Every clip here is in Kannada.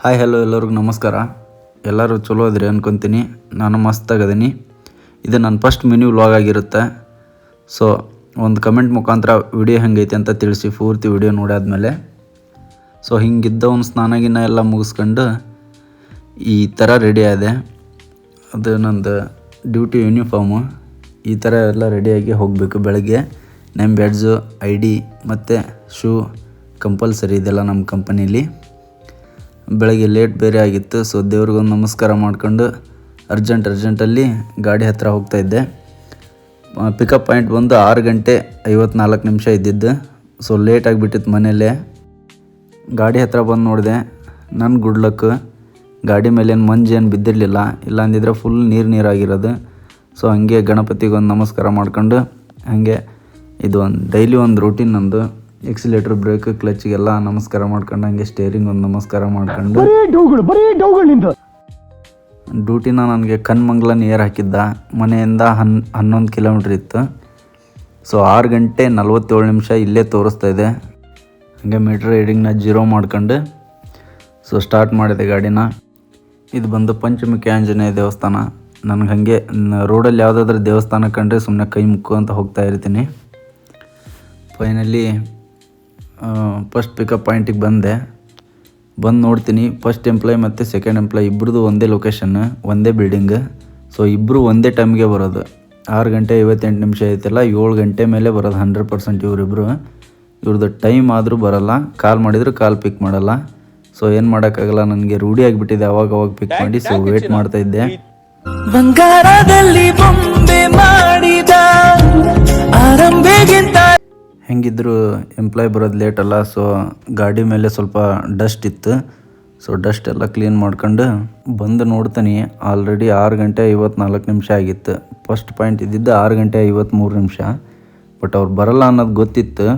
ಹಾಯ್ ಹಲೋ ಎಲ್ಲರಿಗೂ ನಮಸ್ಕಾರ. ಎಲ್ಲರೂ ಚಲೋ ಇದ್ರಿ ಅನ್ಕೊತೀನಿ. ನಾನು ಮಸ್ತಾಗದೀನಿ. ಇದು ನನ್ನ ಫಸ್ಟ್ ಮಿನಿ ವ್ಲಾಗ್ ಆಗಿರುತ್ತೆ. ಸೊ ಒಂದು ಕಮೆಂಟ್ ಮುಖಾಂತರ ವಿಡಿಯೋ ಹೆಂಗೈತೆ ಅಂತ ತಿಳಿಸಿ ಪೂರ್ತಿ ವಿಡಿಯೋ ನೋಡಾದ್ಮೇಲೆ. ಸೊ ಹಿಂಗಿದ್ದವನು ಸ್ನಾನಗಿನ್ನ ಎಲ್ಲ ಮುಗಿಸ್ಕೊಂಡು ಈ ಥರ ರೆಡಿ ಆದೆ. ಅದು ನಂದು ಡ್ಯೂಟಿ ಯೂನಿಫಾರ್ಮು. ಈ ಥರ ಎಲ್ಲ ರೆಡಿಯಾಗಿ ಹೋಗಬೇಕು. ಬೆಳಗ್ಗೆ ನೇಮ್ ಬ್ಯಾಡ್ಜು, ID ಮತ್ತು ಶೂ ಕಂಪಲ್ಸರಿ ಇದೆಲ್ಲ ನಮ್ಮ ಕಂಪನೀಲಿ. ಬೆಳಗ್ಗೆ ಲೇಟ್ ಬೇರೆ ಆಗಿತ್ತು. ಸೊ ದೇವ್ರಿಗೊಂದು ನಮಸ್ಕಾರ ಮಾಡ್ಕೊಂಡು ಅರ್ಜೆಂಟಲ್ಲಿ ಗಾಡಿ ಹತ್ತಿರ ಹೋಗ್ತಾಯಿದ್ದೆ. ಪಿಕಪ್ ಪಾಯಿಂಟ್ ಬಂದು 6:54 ಇದ್ದಿದ್ದು. ಸೊ ಲೇಟ್ ಆಗಿಬಿಟ್ಟಿತ್ತು ಮನೆಯಲ್ಲೇ. ಗಾಡಿ ಹತ್ತಿರ ಬಂದು ನೋಡಿದೆ. ನನ್ನ ಗುಡ್ ಲಕ್, ಗಾಡಿ ಮೇಲೇನು ಮಂಜು ಏನು ಬಿದ್ದಿರಲಿಲ್ಲ. ಇಲ್ಲ ಅಂದಿದ್ರೆ ಫುಲ್ ನೀರಾಗಿರೋದು. ಸೊ ಹಾಗೆ ಗಣಪತಿಗೊಂದು ನಮಸ್ಕಾರ ಮಾಡ್ಕೊಂಡು ಹಾಗೆ ಇದು ಡೈಲಿ ಒಂದು ರೂಟೀನ್ ನಂದು. ಎಕ್ಸಿಲೇಟ್ರ್, ಬ್ರೇಕ್, ಕ್ಲಚ್ಗೆಲ್ಲ ನಮಸ್ಕಾರ ಮಾಡ್ಕೊಂಡು ಹಾಗೆ ಸ್ಟೇರಿಂಗ್ ಒಂದು ನಮಸ್ಕಾರ ಮಾಡ್ಕೊಂಡು ಡ್ಯೂಟಿನ ನನಗೆ ಕನ್ಮಂಗ್ಲ ನಿಯರ್ ಹಾಕಿದ್ದ. ಮನೆಯಿಂದ 11 ಕಿಲೋಮೀಟ್ರ್ ಇತ್ತು. ಸೊ 6:47 ಇಲ್ಲೇ ತೋರಿಸ್ತಾ ಇದೆ. ಹಾಗೆ ಮೀಟ್ರ್ ರೀಡಿಂಗ್ನ 0 ಮಾಡ್ಕೊಂಡು ಸೊ ಸ್ಟಾರ್ಟ್ ಮಾಡಿದೆ ಗಾಡಿನ. ಇದು ಬಂದು ಪಂಚಮುಖಿ ಆಂಜನೇಯ ದೇವಸ್ಥಾನ. ನನಗೆ ಹಾಗೆ ರೋಡಲ್ಲಿ ಯಾವುದಾದ್ರೂ ದೇವಸ್ಥಾನ ಕಂಡ್ರೆ ಸುಮ್ಮನೆ ಕೈ ಮುಕ್ಕು ಅಂತ ಹೋಗ್ತಾ ಇರ್ತೀನಿ. ಫೈನಲಿ ಫಸ್ಟ್ ಪಿಕಪ್ ಪಾಯಿಂಟಿಗೆ ಬಂದು ನೋಡ್ತೀನಿ. ಫಸ್ಟ್ ಎಂಪ್ಲಾಯ್ ಮತ್ತು ಸೆಕೆಂಡ್ ಎಂಪ್ಲಾಯ್ ಇಬ್ಬರದು ಒಂದೇ ಲೊಕೇಶನ್, ಒಂದೇ ಬಿಲ್ಡಿಂಗ್. ಸೊ ಇಬ್ಬರು ಒಂದೇ ಟೈಮ್ಗೆ ಬರೋದು. 6:58 ಐತಲ್ಲ, 7 ಗಂಟೆ ಮೇಲೆ ಬರೋದು 100%. ಇವರಿಬ್ಬರು ಇವ್ರದ್ದು ಟೈಮ್ ಆದರೂ ಬರೋಲ್ಲ. ಕಾಲ್ ಮಾಡಿದ್ರು ಕಾಲ್ ಪಿಕ್ ಮಾಡಲ್ಲ. ಸೊ ಏನು ಮಾಡೋಕ್ಕಾಗಲ್ಲ, ನನಗೆ ರೂಢಿ ಆಗಿಬಿಟ್ಟಿದೆ ಅವಾಗ ಪಿಕ್ ಮಾಡಿ. ಸೊ ವೇಟ್ ಮಾಡ್ತಾಯಿದ್ದೆ. ಹೆಂಗಿದ್ರು ಎಂಪ್ಲಾಯ್ ಬರೋದು ಲೇಟ್ ಅಲ್ಲ. ಸೊ ಗಾಡಿ ಮೇಲೆ ಸ್ವಲ್ಪ ಡಸ್ಟ್ ಇತ್ತು. ಸೊ ಡಸ್ಟ್ ಎಲ್ಲ ಕ್ಲೀನ್ ಮಾಡ್ಕೊಂಡು ಬಂದು ನೋಡ್ತೀನಿ, ಆಲ್ರೆಡಿ 6:54 ಆಗಿತ್ತು. ಫಸ್ಟ್ ಪಾಯಿಂಟ್ ಇದ್ದಿದ್ದು 6:53. ಬಟ್ ಅವ್ರು ಬರಲ್ಲ ಅನ್ನೋದು ಗೊತ್ತಿತ್ತು.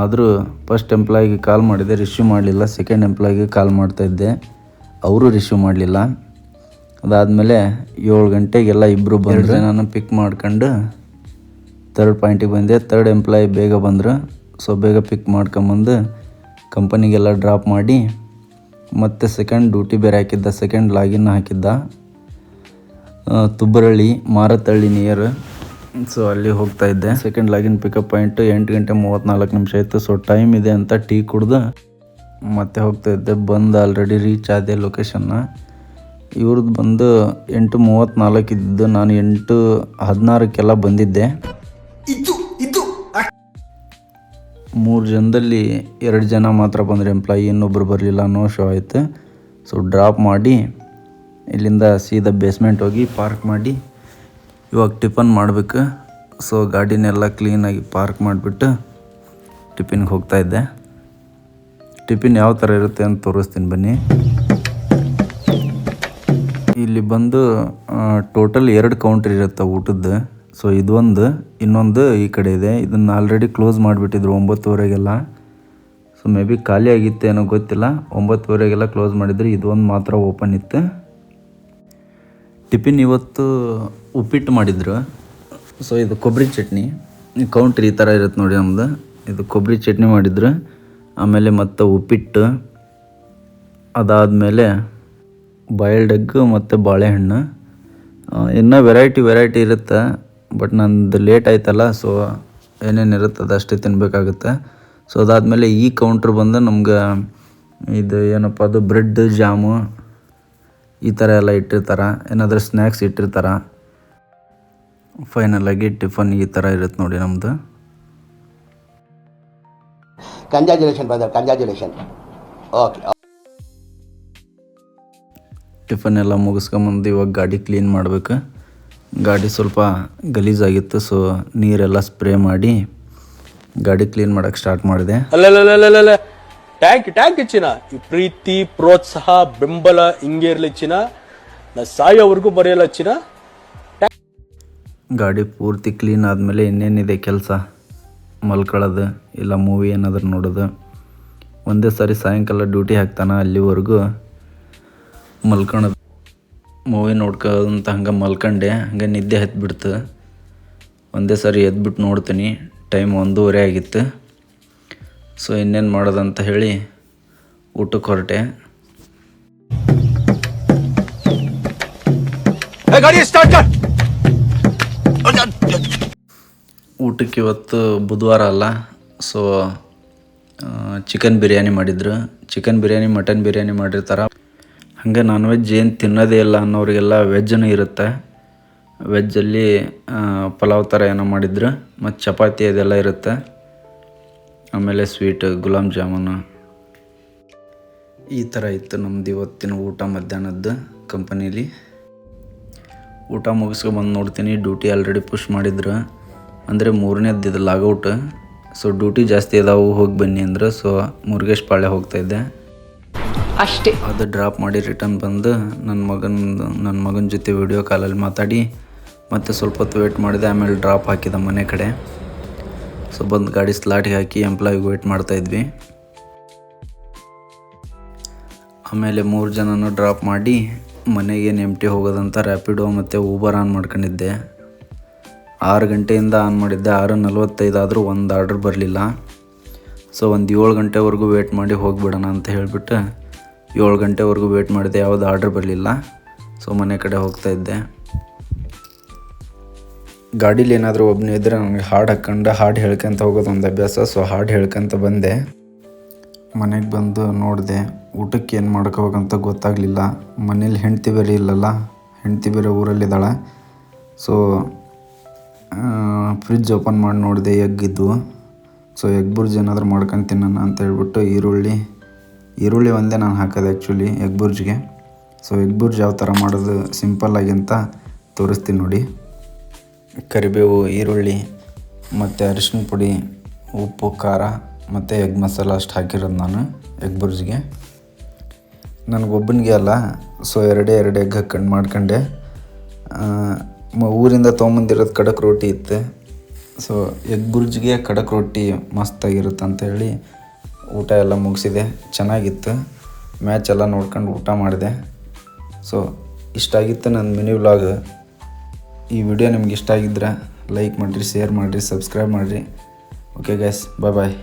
ಆದರೂ ಫಸ್ಟ್ ಎಂಪ್ಲಾಯ್ಗೆ ಕಾಲ್ ಮಾಡಿದೆ, ರಿಸೀವ್ ಮಾಡಲಿಲ್ಲ. ಸೆಕೆಂಡ್ ಎಂಪ್ಲಾಯ್ಗೆ ಕಾಲ್ ಮಾಡ್ತಾಯಿದ್ದೆ, ಅವರು ರಿಸೀವ್ ಮಾಡಲಿಲ್ಲ. ಅದಾದಮೇಲೆ 7 ಗಂಟೆಗೆಲ್ಲ ಇಬ್ಬರು ಬಂದರೆ ನಾನು ಪಿಕ್ ಮಾಡ್ಕೊಂಡು ಥರ್ಡ್ ಪಾಯಿಂಟಿಗೆ ಬಂದೆ. ಥರ್ಡ್ ಎಂಪ್ಲಾಯ್ ಬೇಗ ಬಂದರು. ಸೊ ಬೇಗ ಪಿಕ್ ಮಾಡ್ಕೊಂಬಂದು ಕಂಪನಿಗೆಲ್ಲ ಡ್ರಾಪ್ ಮಾಡಿ ಮತ್ತು ಸೆಕೆಂಡ್ ಡ್ಯೂಟಿ ಬೇರೆ ಹಾಕಿದ್ದ. ಸೆಕೆಂಡ್ ಲಾಗಿನ್ ಹಾಕಿದ್ದ ತುಬ್ಬರಳ್ಳಿ, ಮಾರತಳ್ಳಿ ನಿಯರ್. ಸೊ ಅಲ್ಲಿ ಹೋಗ್ತಾಯಿದ್ದೆ. ಸೆಕೆಂಡ್ ಲಾಗಿನ್ ಪಿಕಪ್ ಪಾಯಿಂಟು 8:34 ಇತ್ತು. ಸೊ ಟೈಮ್ ಇದೆ ಅಂತ ಟೀ ಕುಡ್ದು ಮತ್ತೆ ಹೋಗ್ತಾಯಿದ್ದೆ. ಬಂದು ಆಲ್ರೆಡಿ ರೀಚ್ ಆದೆ ಲೊಕೇಶನ್ನ. ಇವ್ರದ್ದು ಬಂದು 8:34 ಇದ್ದಿದ್ದು. ನಾನು 8:16 ಬಂದಿದ್ದೆ. 3 ಜನದಲ್ಲಿ 2 ಜನ ಮಾತ್ರ ಬಂದರೆ ಎಂಪ್ಲಾಯಿ, ಇನ್ನೊಬ್ಬರು ಬರಲಿಲ್ಲ. ನೋ ಶೋ ಆಯಿತು. ಸೊ ಡ್ರಾಪ್ ಮಾಡಿ ಇಲ್ಲಿಂದ ಸೀದಾ ಬೇಸ್ಮೆಂಟ್ ಹೋಗಿ ಪಾರ್ಕ್ ಮಾಡಿ ಇವಾಗ ಟಿಫನ್ ಮಾಡಬೇಕು. ಸೊ ಗಾಡಿನೆಲ್ಲ ಕ್ಲೀನಾಗಿ ಪಾರ್ಕ್ ಮಾಡಿಬಿಟ್ಟು ಟಿಫಿನ್ಗೆ ಹೋಗ್ತಾಯಿದ್ದೆ. ಟಿಫಿನ್ ಯಾವ ಥರ ಇರುತ್ತೆ ಅಂತ ತೋರಿಸ್ತೀನಿ ಬನ್ನಿ. ಇಲ್ಲಿ ಬಂದು ಟೋಟಲ್ 2 ಕೌಂಟ್ರ್ ಇರುತ್ತೆ ಊಟದ್ದು. ಸೊ ಇದೊಂದು, ಇನ್ನೊಂದು ಈ ಕಡೆ ಇದೆ. ಇದನ್ನು ಆಲ್ರೆಡಿ ಕ್ಲೋಸ್ ಮಾಡಿಬಿಟ್ಟಿದ್ರು 9:30 ಸೊ ಮೇ ಬಿ ಖಾಲಿ ಆಗಿತ್ತೇನೋ ಗೊತ್ತಿಲ್ಲ. 9:30 ಕ್ಲೋಸ್ ಮಾಡಿದ್ರು. ಇದೊಂದು ಮಾತ್ರ ಓಪನ್ ಇತ್ತು. ಟಿಫಿನ್ ಇವತ್ತು ಉಪ್ಪಿಟ್ಟು ಮಾಡಿದ್ರು. ಸೊ ಇದು ಕೊಬ್ಬರಿ ಚಟ್ನಿ. ಕೌಂಟ್ರ್ ಈ ಥರ ಇರುತ್ತೆ ನೋಡಿ ನಮ್ಮದು. ಇದು ಕೊಬ್ಬರಿ ಚಟ್ನಿ ಮಾಡಿದ್ರು. ಆಮೇಲೆ ಮತ್ತು ಉಪ್ಪಿಟ್ಟು, ಅದಾದಮೇಲೆ ಬಾಯ್ಲ್ಡ್ ಎಗ್ ಮತ್ತು ಬಾಳೆಹಣ್ಣು. ಇನ್ನೂ ವೆರೈಟಿ ಇರುತ್ತೆ. ಬಟ್ ನಂದು ಲೇಟ್ ಆಯ್ತಲ್ಲ, ಸೊ ಏನೇನಿರುತ್ತೆ ಅದಷ್ಟೇ ತಿನ್ನಬೇಕಾಗುತ್ತೆ. ಸೊ ಅದಾದಮೇಲೆ ಈ ಕೌಂಟ್ರ್ ಬಂದು ನಮ್ಗೆ ಇದು ಏನಪ್ಪ ಅದು ಬ್ರೆಡ್, ಜಾಮು ಈ ಥರ ಎಲ್ಲ ಇಟ್ಟಿರ್ತಾರೆ. ಏನಾದರೂ ಸ್ನ್ಯಾಕ್ಸ್ ಇಟ್ಟಿರ್ತಾರೆ. ಫೈನಲಾಗಿ ಟಿಫನ್ ಈ ಥರ ಇರುತ್ತೆ ನೋಡಿ ನಮ್ಮದು. ಓಕೆ, ಟಿಫನ್ ಎಲ್ಲ ಮುಗಿಸ್ಕೊಂಬಂದು ಇವಾಗ ಗಾಡಿ ಕ್ಲೀನ್ ಮಾಡಬೇಕು. ಗಾಡಿ ಸ್ವಲ್ಪ ಗಲೀಜಾಗಿತ್ತು. ಸೊ ನೀರೆಲ್ಲ ಸ್ಪ್ರೇ ಮಾಡಿ ಗಾಡಿ ಕ್ಲೀನ್ ಮಾಡೋಕ್ಕೆ ಸ್ಟಾರ್ಟ್ ಮಾಡಿದೆ. ಟ್ಯಾಂಕ್ ಹೆಚ್ಚಿನ ಈ ಪ್ರೀತಿ, ಪ್ರೋತ್ಸಾಹ, ಬೆಂಬಲ ಹಿಂಗೆ ಇರಲಿ ಚಿನ್ನ. ನಾ ಸಾಯೋವರೆಗೂ ಬರೆಯಲ್ಲ ಚಿನ್ನ. ಗಾಡಿ ಪೂರ್ತಿ ಕ್ಲೀನ್ ಆದಮೇಲೆ ಇನ್ನೇನಿದೆ ಕೆಲಸ, ಮಲ್ಕೊಳ್ಳೋದು ಇಲ್ಲ ಮೂವಿ ಏನಾದರೂ ನೋಡೋದು. ಒಂದೇ ಸಾರಿ ಸಾಯಂಕಾಲ ಡ್ಯೂಟಿ ಹಾಕ್ತಾನೆ, ಅಲ್ಲಿವರೆಗೂ ಮಲ್ಕೊಳೋದು. ಮೂವಿ ನೋಡ್ಕೊಂತ ಹಂಗೆ ಮಲ್ಕೊಂಡೆ. ಹಂಗೆ ನಿದ್ದೆ ಹತ್ಬಿಡ್ತು. ಒಂದೇ ಸಾರಿ ಎದ್ಬಿಟ್ಟು ನೋಡ್ತೀನಿ, ಟೈಮ್ 1:30 ಆಗಿತ್ತು. ಸೊ ಇನ್ನೇನು ಮಾಡೋದಂತ ಹೇಳಿ ಊಟಕ್ಕೆ ಹೊರಟೆ. गाड़ी स्टार्ट कर। ಊಟಕ್ಕೆ ಇವತ್ತು ಬುಧವಾರ ಅಲ್ಲ, ಸೊ ಚಿಕನ್ ಬಿರಿಯಾನಿ ಮಾಡಿದ್ರು. ಚಿಕನ್ ಬಿರಿಯಾನಿ, ಮಟನ್ ಬಿರಿಯಾನಿ ಮಾಡಿರ್ತಾರೆ. ಹಾಗೆ ನಾನ್ ವೆಜ್ ಏನು ತಿನ್ನೋದೇ ಇಲ್ಲ ಅನ್ನೋರಿಗೆಲ್ಲ ವೆಜ್ಜೂ ಇರುತ್ತೆ. ವೆಜ್ಜಲ್ಲಿ ಪಲಾವ್ ಥರ ಏನೋ ಮಾಡಿದ್ರು, ಮತ್ತು ಚಪಾತಿ ಅದೆಲ್ಲ ಇರುತ್ತೆ. ಆಮೇಲೆ ಸ್ವೀಟ್, ಗುಲಾಬ್ ಜಾಮೂನು, ಈ ಥರ ಇತ್ತು ನಮ್ದು ಇವತ್ತಿನ ಊಟ ಮಧ್ಯಾಹ್ನದ್ದು ಕಂಪನೀಲಿ. ಊಟ ಮುಗಿಸ್ಕೊಂಬಂದು ನೋಡ್ತೀನಿ, ಡ್ಯೂಟಿ ಆಲ್ರೆಡಿ ಪುಷ್ ಮಾಡಿದ್ರು. ಅಂದರೆ 3ನೇದ್ದು ಲಾಗೌಟ್. ಸೊ ಡ್ಯೂಟಿ ಜಾಸ್ತಿ ಇದಾವೆ, ಹೋಗಿ ಬನ್ನಿ ಅಂದ್ರೆ. ಸೊ ಮುರುಗೇಶ್ ಪಾಳ್ಯ ಹೋಗ್ತಾಯಿದ್ದೆ ಅಷ್ಟೇ. ಅದು ಡ್ರಾಪ್ ಮಾಡಿ ರಿಟರ್ನ್ ಬಂದು ನನ್ನ ಮಗನ ಜೊತೆ ವಿಡಿಯೋ ಕಾಲಲ್ಲಿ ಮಾತಾಡಿ ಮತ್ತು ಸ್ವಲ್ಪ ಹೊತ್ತು ವೇಟ್ ಮಾಡಿದೆ. ಆಮೇಲೆ ಡ್ರಾಪ್ ಹಾಕಿದ ಮನೆ ಕಡೆ. ಸೊ ಬಂದು ಗಾಡಿ ಸ್ಲಾಟಿಗೆ ಹಾಕಿ ಎಂಪ್ಲಾಯಿಗೆ ವೇಟ್ ಮಾಡ್ತಾಯಿದ್ವಿ. ಆಮೇಲೆ 3 ಜನನೂ ಡ್ರಾಪ್ ಮಾಡಿ ಮನೆಗೆ ನೆಮ್ಟಿ ಹೋಗೋದಂತ ರ್ಯಾಪಿಡೋ ಮತ್ತು ಊಬರ್ ಆನ್ ಮಾಡ್ಕೊಂಡಿದ್ದೆ. 6 ಗಂಟೆಯಿಂದ ಆನ್ ಮಾಡಿದ್ದೆ. 6:45 ಆದರೂ ಒಂದು ಆರ್ಡ್ರ್ ಬರಲಿಲ್ಲ. ಸೊ ಒಂದು 7 ಗಂಟೆವರೆಗೂ ವೇಟ್ ಮಾಡಿ ಹೋಗಿಬಿಡೋಣ ಅಂತ ಹೇಳಿಬಿಟ್ಟು 7 ಗಂಟೆವರೆಗೂ ವೇಟ್ ಮಾಡಿದೆ, ಯಾವುದು ಆರ್ಡ್ರ್ ಬರಲಿಲ್ಲ. ಸೊ ಮನೆ ಕಡೆ ಹೋಗ್ತಾಯಿದ್ದೆ. ಗಾಡೀಲಿ ಏನಾದರೂ ಒಬ್ಬನೇ ಇದ್ದರೆ ನನಗೆ ಹಾಡು ಹಾಕ್ಕೊಂಡು ಹಾಡು ಹೇಳ್ಕೊಂತ ಹೋಗೋದು ಒಂದು ಅಭ್ಯಾಸ. ಸೊ ಹಾಡು ಹೇಳ್ಕೊಂತ ಬಂದೆ. ಮನೆಗೆ ಬಂದು ನೋಡಿದೆ, ಊಟಕ್ಕೆ ಏನು ಮಾಡ್ಕೋಬೇಕಂತ ಗೊತ್ತಾಗಲಿಲ್ಲ. ಮನೇಲಿ ಹೆಂಡ್ತಿ ಬೇರೆ ಇಲ್ಲಲ್ಲ, ಹೆಂಡ್ತಿ ಬೇರೆ ಊರಲ್ಲಿದ್ದಾಳೆ. ಸೊ ಫ್ರಿಜ್ ಓಪನ್ ಮಾಡಿ ನೋಡಿದೆ, ಎಗ್ ಇದ್ವು. ಸೊ ಎಗ್ ಬುರ್ಜ್ ಏನಾದರೂ ಮಾಡ್ಕೊಂಡು ತಿನ್ನೋಣ ಅಂತ ಹೇಳ್ಬಿಟ್ಟು ಈರುಳ್ಳಿ ಒಂದೇ ನಾನು ಹಾಕೋದು ಆ್ಯಕ್ಚುಲಿ ಎಗ್ ಬುರ್ಜ್ಗೆ. ಸೊ ಎಗ್ ಬುರ್ಜ್ ಯಾವ ಥರ ಮಾಡೋದು ಸಿಂಪಲ್ಲಾಗಿ ಅಂತ ತೋರಿಸ್ತೀನಿ ನೋಡಿ. ಕರಿಬೇವು, ಈರುಳ್ಳಿ ಮತ್ತು ಅರಿಶಿನ ಪುಡಿ, ಉಪ್ಪು, ಖಾರ ಮತ್ತು ಎಗ್ ಮಸಾಲ ಅಷ್ಟು ಹಾಕಿರೋದು ನಾನು ಎಗ್ ಬುರ್ಜ್ಗೆ. ನನಗೊಬ್ಬನಿಗೆ ಅಲ್ಲ, ಸೊ ಎರಡೇ ಎಗ್ ಹಾಕ್ಕೊಂಡು ಮಾಡ್ಕೊಂಡೆ. ಊರಿಂದ ತೊಗೊಂಬಂದಿರೋದು ಖಡಕ್ ರೋಟಿ ಇತ್ತು. ಸೊ ಎಗ್ ಬುರ್ಜ್ಗೆ ಖಡಕ್ ರೋಟಿ ಮಸ್ತಾಗಿರುತ್ತೆ ಅಂತೇಳಿ ಊಟ ಎಲ್ಲ ಮುಗಿಸಿದೆ. ಚೆನ್ನಾಗಿತ್ತು. ಮ್ಯಾಚ್ ಎಲ್ಲ ನೋಡ್ಕೊಂಡು ಊಟ ಮಾಡಿದೆ. ಸೊ ಇಷ್ಟ ಆಗಿತ್ತು ನನ್ನ ಮಿನಿ ವ್ಲಾಗ್. ಈ ವಿಡಿಯೋ ನಿಮ್ಗೆ ಇಷ್ಟ ಆಗಿದ್ರೆ ಲೈಕ್ ಮಾಡಿರಿ, ಶೇರ್ ಮಾಡಿರಿ, ಸಬ್ಸ್ಕ್ರೈಬ್ ಮಾಡಿರಿ. ಓಕೆ ಗೈಸ್, ಬಾಯ್.